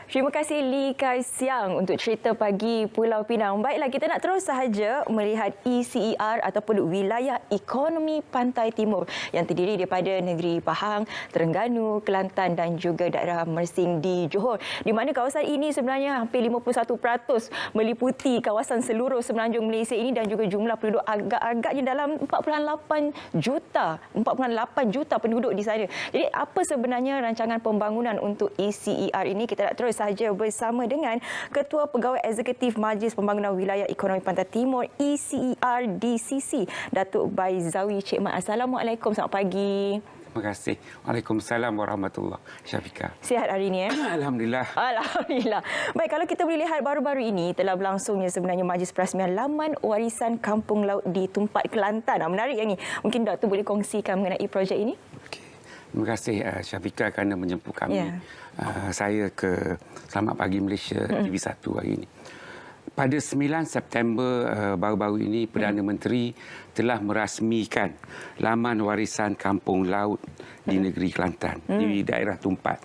Terima kasih Lee Kai Siang untuk cerita pagi Pulau Pinang. Baiklah, kita nak terus sahaja melihat ECER ataupun Wilayah Ekonomi Pantai Timur yang terdiri daripada negeri Pahang, Terengganu, Kelantan dan juga daerah Mersing di Johor. Di mana kawasan ini sebenarnya hampir 51% meliputi kawasan seluruh Semenanjung Malaysia ini dan juga jumlah penduduk agak-agaknya dalam 4.8 juta penduduk di sana. Jadi apa sebenarnya rancangan pembangunan untuk ECER ini? Kita nak terus sahaja bersama dengan Ketua Pegawai Eksekutif Majlis Pembangunan Wilayah Ekonomi Pantai Timur ECER DCC, Datuk Baizawi Cik Mat. Assalamualaikum, selamat pagi. Terima kasih. Waalaikumsalam warahmatullahi wabarakatuh. Sihat hari ini Alhamdulillah. Alhamdulillah. Baik, kalau kita boleh lihat baru-baru ini telah berlangsungnya sebenarnya majlis perasmian Laman Warisan Kampung Laut di Tumpat, Kelantan. Menarik yang ini. Mungkin Datuk boleh kongsikan mengenai projek ini? Okay. Terima kasih Syafiqah kerana menjemput kami. Saya ke Selamat Pagi Malaysia TV1 hari ini. Pada 9 September baru-baru ini, Perdana Menteri telah merasmikan Laman Warisan Kampung Laut di negeri Kelantan, di daerah Tumpat.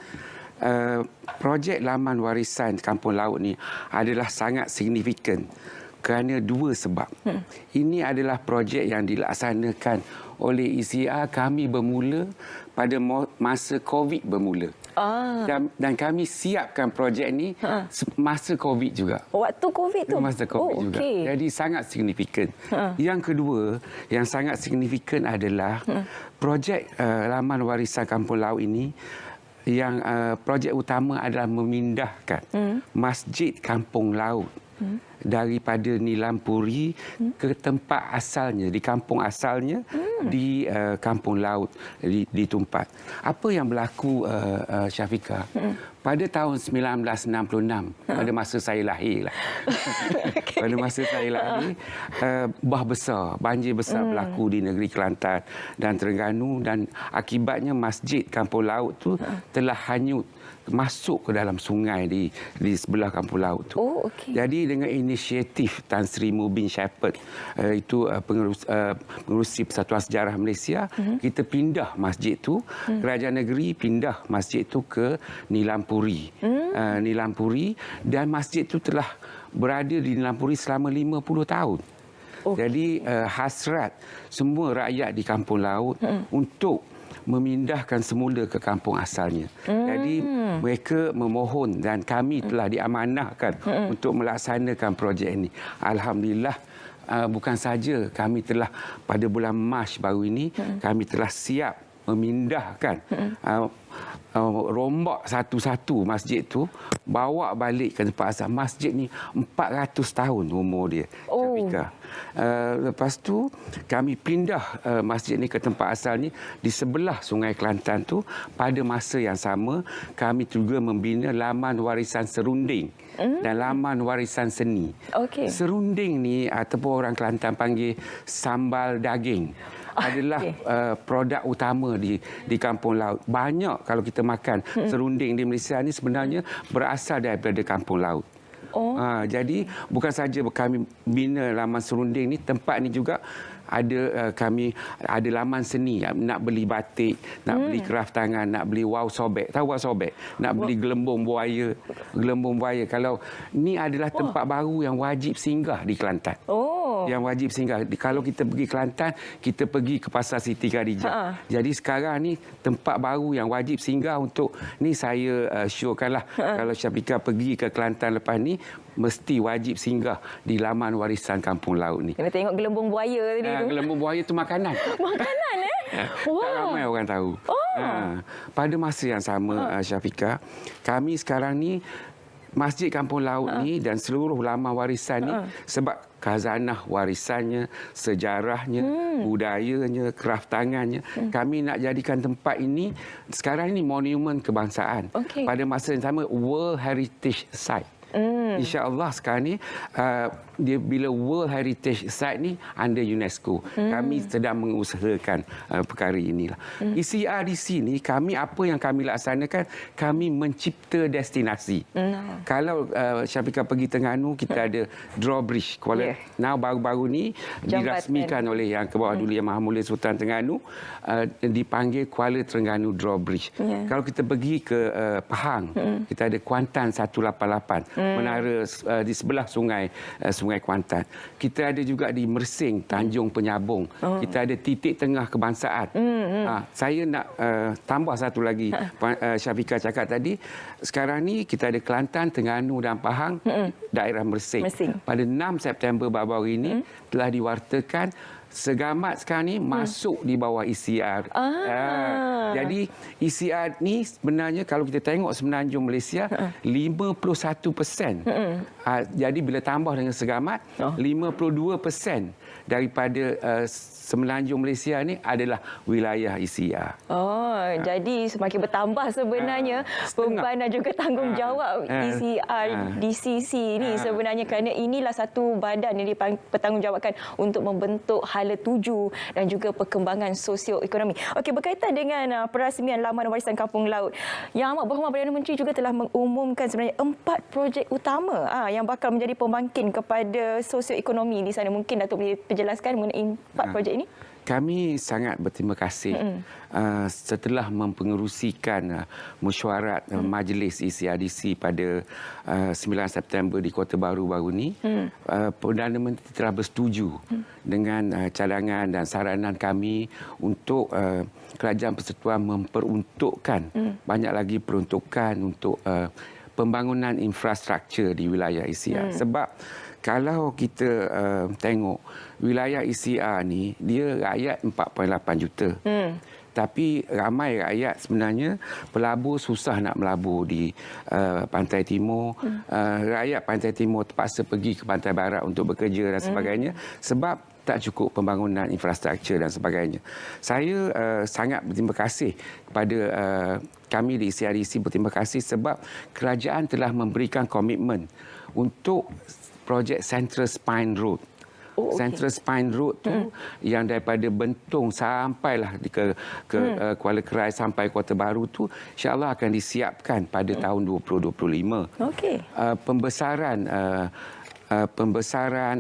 Projek Laman Warisan Kampung Laut ni adalah sangat signifikan kerana dua sebab. Ini adalah projek yang dilaksanakan oleh ECER. Kami bermula pada masa COVID bermula. Dan kami siapkan projek ini masa COVID juga. Waktu COVID tu? Masa COVID juga. Jadi sangat signifikan. Yang kedua, yang sangat signifikan adalah projek Laman Warisan Kampung Laut ini, yang projek utama adalah memindahkan Masjid Kampung Laut daripada Nilampuri ke tempat asalnya, di kampung asalnya, di Kampung Laut di Tumpat. Apa yang berlaku, Syafiqah? Pada tahun 1966, pada masa saya lahir lah. Pada masa saya lahir, banjir besar berlaku di negeri Kelantan dan Terengganu, dan akibatnya Masjid Kampung Laut tu telah hanyut masuk ke dalam sungai di sebelah Kampung Laut tu. Jadi dengan inisiatif Tan Sri Mubin Shepherd, itu pengerusi Persatuan Sejarah Malaysia, kita pindah masjid tu, kerajaan negeri pindah masjid tu ke Nilampuri. Nilampuri, dan masjid tu telah berada di Nilampuri selama 50 tahun. Jadi hasrat semua rakyat di Kampung Laut untuk memindahkan semula ke kampung asalnya. Jadi mereka memohon dan kami telah diamanahkan untuk melaksanakan projek ini. Alhamdulillah, bukan saja kami telah pada bulan Mac baru ini, kami telah siap memindahkan rombak satu-satu masjid tu, bawa balik ke tempat asal. Masjid ni 400 tahun umur dia. Lepas tu kami pindah masjid ni ke tempat asalnya di sebelah Sungai Kelantan tu. Pada masa yang sama, kami juga membina Laman Warisan Serunding dan Laman Warisan Seni. Serunding ni ataupun orang Kelantan panggil sambal daging, adalah produk utama di Kampung Laut. Banyak kalau kita makan serunding di Malaysia ni sebenarnya berasal daripada Kampung Laut. Jadi bukan saja kami bina laman serunding ni, tempat ni juga ada kami ada laman seni. Nak beli batik, nak beli kraft tangan, nak beli wow sobek. Tahu wow sobek? Nak beli gelembung buaya. Gelembung buaya. Kalau ni adalah tempat baru yang wajib singgah di Kelantan. Yang wajib singgah. Kalau kita pergi Kelantan, kita pergi ke Pasar Siti Khadijah. Jadi sekarang ni tempat baru yang wajib singgah untuk ni saya syorkanlah kalau Syafiqah pergi ke Kelantan lepas ni, mesti wajib singgah di Laman Warisan Kampung Laut ni. Kena tengok gelembung buaya tadi tu. Gelembung buaya tu makanan. Makanan Tak ramai orang tahu. Pada masa yang sama, Syafiqah, kami sekarang ni Masjid Kampung Laut ni dan seluruh laman warisan ni, sebab khazanah warisannya, sejarahnya, budayanya, kraft tangannya, kami nak jadikan tempat ini sekarang ini monumen kebangsaan. Pada masa yang sama, World Heritage Site. InsyaAllah sekarang ni dia bila World Heritage Site ni under UNESCO. Kami sedang mengusahakan perkara inilah. ECR di sini apa yang kami laksanakan, kami mencipta destinasi. Kalau Syafiqah pergi Terengganu, kita ada drawbridge. Now baru-baru ni dirasmikan oleh Yang ke-Bawah Duli Yang Maha Mulia Sultan Terengganu, dipanggil Kuala Terengganu Drawbridge. Kalau kita pergi ke Pahang, kita ada Kuantan 188, menara di sebelah sungai Kuantan. Kita ada juga di Mersing, Tanjung Penyabung. Kita ada titik tengah kebangsaan. Saya nak tambah satu lagi. Syafiqah cakap tadi, sekarang ni kita ada Kelantan, Terengganu dan Pahang, daerah Mersing. Pada 6 September baru-baru ini telah diwartakan Segamat sekarang ni masuk di bawah ECR. Jadi ECR ni sebenarnya kalau kita tengok Semenanjung Malaysia 51%. Jadi bila tambah dengan Segamat 52% daripada Semenanjung Malaysia ni adalah wilayah ECR. Jadi semakin bertambah sebenarnya beban dan juga tanggungjawab ECR DCC ni sebenarnya, kerana inilah satu badan yang dipertanggungjawabkan untuk membentuk hala tuju dan juga perkembangan sosioekonomi. Okey, berkaitan dengan perasmian Laman Warisan Kampung Laut, Yang Amat Berhormat Perdana Menteri juga telah mengumumkan sebenarnya 4 projek utama yang bakal menjadi pembangkit kepada sosioekonomi di sana. Mungkin Datuk boleh perjelaskan mengenai 4 projek ini? Kami sangat berterima kasih setelah mempengerusikan mesyuarat majlis ECRDC pada 9 September di Kota Baru baru ini. Perdana Menteri telah bersetuju dengan cadangan dan saranan kami untuk Kerajaan Persekutuan memperuntukkan banyak lagi peruntukan untuk pembangunan infrastruktur di wilayah ECR. Sebab kalau kita tengok wilayah ECR ni, dia rakyat 4.8 juta. Tapi ramai rakyat sebenarnya pelabur susah nak melabur di Pantai Timur. Rakyat Pantai Timur terpaksa pergi ke Pantai Barat untuk bekerja dan sebagainya sebab tak cukup pembangunan infrastruktur dan sebagainya. Saya sangat berterima kasih kepada kami di CRDC, berterima kasih sebab kerajaan telah memberikan komitmen untuk projek Central Spine Road. Central Spine Road tu yang daripada Bentong sampailah ke Kuala Kerai sampai Kota Baru tu, insya-Allah akan disiapkan pada tahun 2025. Pembesaran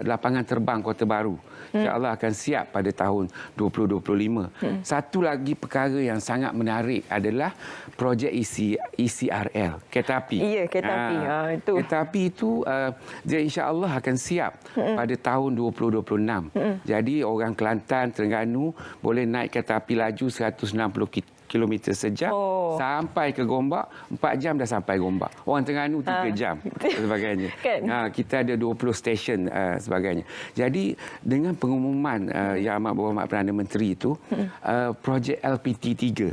lapangan terbang Kota Baru insya-Allah akan siap pada tahun 2025. Satu lagi perkara yang sangat menarik adalah projek ECRL, kereta api. Ya, kereta api. Itu. Kereta api itu dia insya-Allah akan siap pada tahun 2026. Jadi orang Kelantan, Terengganu boleh naik kereta api laju 160 kilometer sejam sampai ke Gombak, 4 jam dah sampai Gombak. Orang Terengganu 3 jam sebagainya. Kita ada 20 stesen sebagainya. Jadi dengan pengumuman Yang Amat Berhormat Perdana Menteri itu, projek LPT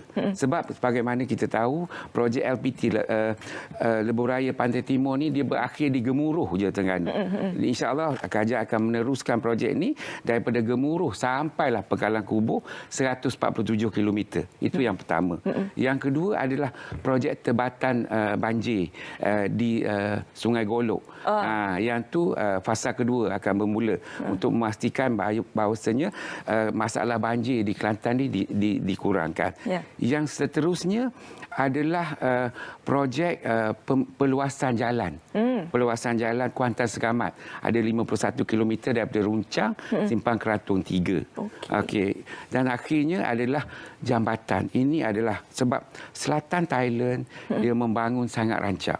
3. Sebab sebagaimana kita tahu, projek LPT Lebuh Raya Pantai Timur ni dia berakhir di Gemuruh je Terengganu. InsyaAllah kerajaan akan meneruskan projek ni daripada Gemuruh sampailah Pekalang Kubuh 147 kilometer. Itu yang pertama. Yang kedua adalah projek tebatan banjir di Sungai Golok. Yang tu fasa kedua akan bermula untuk memastikan bahawasanya masalah banjir di Kelantan ni dikurangkan. Yang seterusnya adalah projek perluasan jalan. Perluasan jalan Kuantan Segamat. Ada 51 km daripada Runcang, Simpang Keratung 3. Okey. Dan akhirnya adalah jambatan. Ini adalah sebab selatan Thailand dia membangun sangat rancak.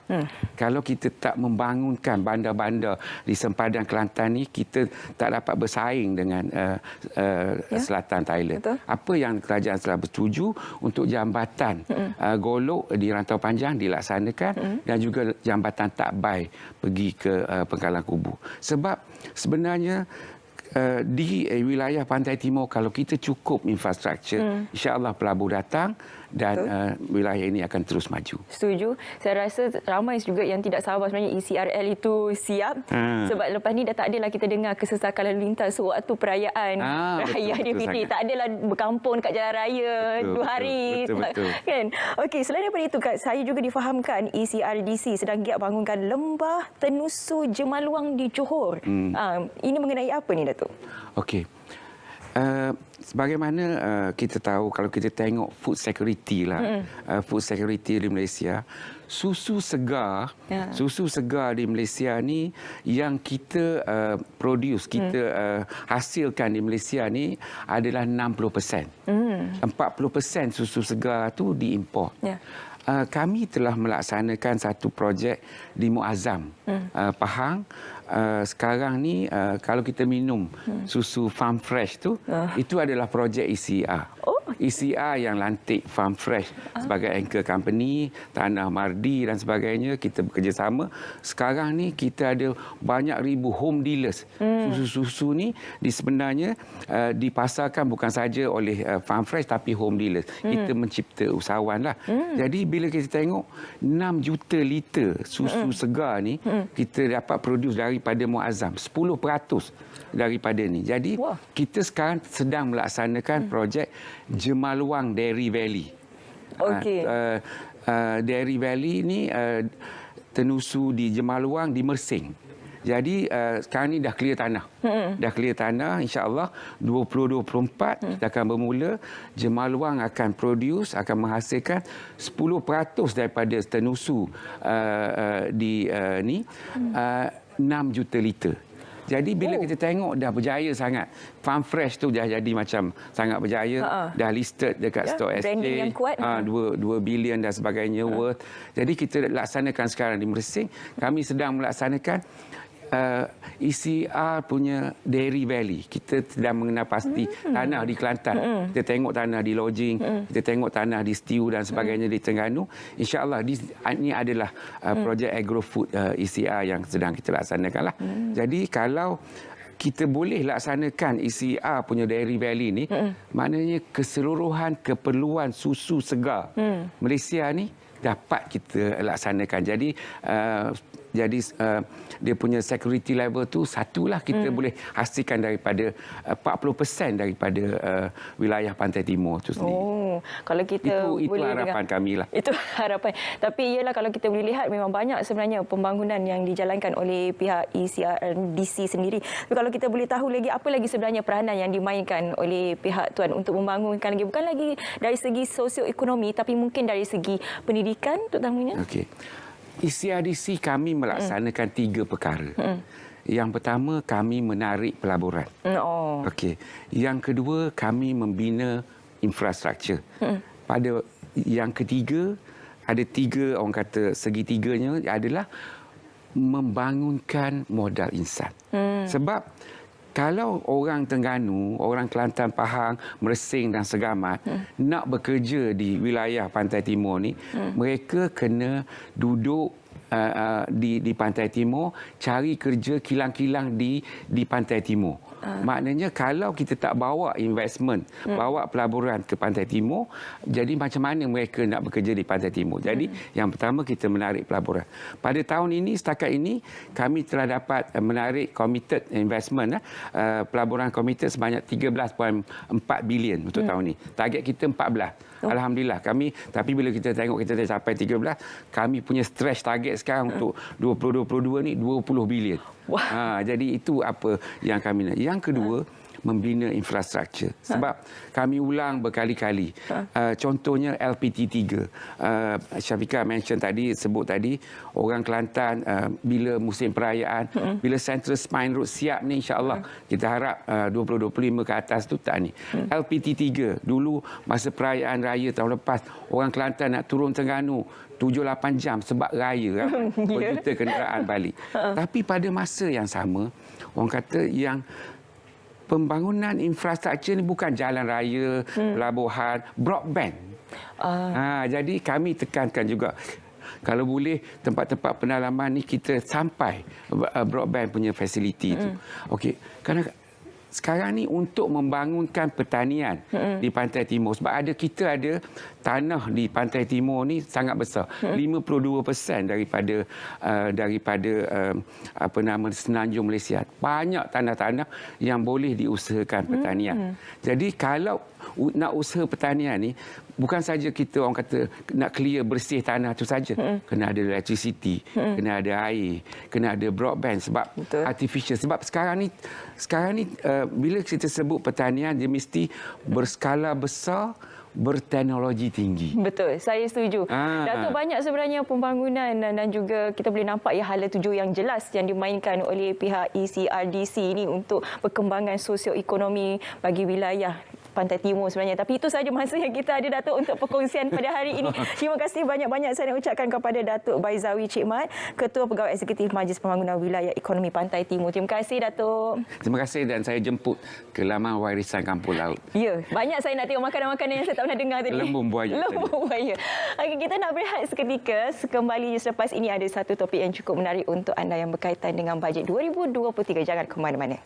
Kalau kita tak membangunkan bandar-bandar di sempadan Kelantan ni, kita tak dapat bersaing dengan selatan Thailand. Apa yang kerajaan telah bersetuju untuk jambatan Golok di Rantau Panjang dilaksanakan dan juga jambatan Takbai pergi ke Pekalang Kubuh. Sebab sebenarnya di wilayah Pantai Timur kalau kita cukup infrastruktur, insya-Allah pelabur datang dan wilayah ini akan terus maju. Setuju. Saya rasa ramai juga yang tidak sabar sebenarnya ECRL itu siap. Sebab lepas ni dah tak adalah kita dengar kesesakan lalu lintas sewaktu perayaan Raya Aidilfitri. Tak adalah berkampung kat jalan raya 2 hari. Betul. Kan? Okey, selain daripada itu, Kak, saya juga difahamkan ECRDC sedang giat bangunkan lembah tenusu Jemaluang di Johor. Ini mengenai apa ni, Datuk? Okey. Sebagaimana kita tahu, kalau kita tengok food security lah, food security di Malaysia, susu segar di Malaysia ni yang kita produce, kita hasilkan di Malaysia ni adalah 60%. 40% susu segar tu diimport. Kami telah melaksanakan satu projek di Muazzam, Pahang. Sekarang ni kalau kita minum susu Farm Fresh tu, itu adalah projek ECR. ECR yang lantik Farm Fresh sebagai anchor company, Tanah Mardi dan sebagainya. Kita bekerjasama. Sekarang ni kita ada banyak ribu home dealers. Susu-susu ni sebenarnya dipasarkan bukan saja oleh Farm Fresh tapi home dealers. Kita mencipta usahawan lah. Jadi bila kita tengok 6 juta liter susu segar ni, kita dapat produce daripada Muazzam, 10% daripada ni. Jadi kita sekarang sedang melaksanakan projek Jemaluang Dairy Valley. Okey. Dairy Valley ni tenusu di Jemaluang di Mersing. Jadi sekarang ni dah clear tanah. Dah clear tanah, insya-Allah 2024 kita akan bermula. Jemaluang akan produce, akan menghasilkan 10% daripada tenusu di 6 juta liter. Jadi bila kita tengok dah berjaya sangat. Farm Fresh tu dah jadi macam sangat berjaya. Dah listed dekat stock exchange. 2 bilion dan sebagainya worth. Jadi kita laksanakan sekarang di Mersing. Kami sedang melaksanakan ECR punya Dairy Valley. Kita sedang mengenal pasti tanah di Kelantan. Kita tengok tanah di Lodging, kita tengok tanah di Stew dan sebagainya di Terengganu. InsyaAllah ini adalah projek agrofood ECR yang sedang kita laksanakan lah. Jadi kalau kita boleh laksanakan ECR punya Dairy Valley ni, maknanya keseluruhan keperluan susu segar Malaysia ni dapat kita laksanakan. Jadi dia punya security level tu satulah kita boleh hasilkan daripada 40% daripada wilayah Pantai Timur tu sendiri. Kalau kita itu boleh harapan kami lah. Itu harapan. Tapi ialah kalau kita boleh lihat memang banyak sebenarnya pembangunan yang dijalankan oleh pihak ECRDC sendiri. Tapi kalau kita boleh tahu lagi apa lagi sebenarnya peranan yang dimainkan oleh pihak tuan untuk membangunkan lagi, bukan lagi dari segi sosioekonomi tapi mungkin dari segi pendidikan terutamanya. Okey. ECRDC kami melaksanakan 3 perkara. Yang pertama, kami menarik pelaburan. Okey. Yang kedua, kami membina infrastruktur. Pada yang ketiga, ada 3 orang kata segitiganya adalah membangunkan modal insan. Sebab kalau orang Terengganu, orang Kelantan, Pahang, Mersing dan Segamat nak bekerja di wilayah Pantai Timur ni, mereka kena duduk di Pantai Timur, cari kerja kilang-kilang di Pantai Timur. Maknanya kalau kita tak bawa investment, bawa pelaburan ke Pantai Timur, jadi macam mana mereka nak bekerja di Pantai Timur? Jadi yang pertama kita menarik pelaburan. Pada tahun ini, setakat ini, kami telah dapat menarik committed investment, pelaburan committed sebanyak 13.4 bilion untuk tahun ini. Target kita 14. Alhamdulillah kami, tapi bila kita tengok kita dah capai 13, kami punya stretch target sekarang untuk 2022 ni 20 bilion. Jadi itu apa yang kami nak. Yang kedua, membina infrastruktur. Sebab kami ulang berkali-kali. Contohnya LPT3. Syafiqah sebut tadi, orang Kelantan bila musim perayaan, bila Central Spine Road siap ni, insya-Allah kita harap 2025 ke atas tu tak ni. LPT3 dulu masa perayaan raya tahun lepas, orang Kelantan nak turun Terengganu 7-8 jam sebab raya berjuta kenderaan balik. Tapi pada masa yang sama, orang kata yang pembangunan infrastruktur ni bukan jalan raya, pelabuhan, broadband. Jadi kami tekankan juga, kalau boleh tempat-tempat pendalaman ni kita sampai broadband punya fasiliti itu. Okey, kerana sekarang ni untuk membangunkan pertanian di Pantai Timur, sebab kita ada tanah di Pantai Timur ni sangat besar. 52% daripada semenanjung Malaysia. Banyak tanah-tanah yang boleh diusahakan pertanian. Jadi kalau nak usaha pertanian ni, bukan saja kita orang kata nak clear bersih tanah tu saja. Kena ada electricity, kena ada air, kena ada broadband sebab Betul. artificial. Sebab sekarang ni bila kita sebut pertanian, dia mesti berskala besar, berteknologi tinggi. Betul, saya setuju. Datuk, banyak sebenarnya pembangunan dan juga kita boleh nampak ya hala tuju yang jelas yang dimainkan oleh pihak ECRDC ini untuk perkembangan sosioekonomi bagi wilayah Pantai Timur sebenarnya. Tapi itu sahaja masa yang kita ada, Datuk, untuk perkongsian pada hari ini. Terima kasih banyak-banyak saya nak ucapkan kepada Datuk Baizawi Cik Mat, Ketua Pegawai Eksekutif Majlis Pembangunan Wilayah Ekonomi Pantai Timur. Terima kasih, Datuk. Terima kasih, dan saya jemput ke laman warisan kampung laut. Ya, banyak saya nak tengok makanan-makanan yang saya tak pernah dengar tadi. Lembung buaya. Lembung buaya. Okey, kita nak berehat seketika. Kembali selepas ini ada satu topik yang cukup menarik untuk anda yang berkaitan dengan bajet 2023. Jangan ke mana-mana.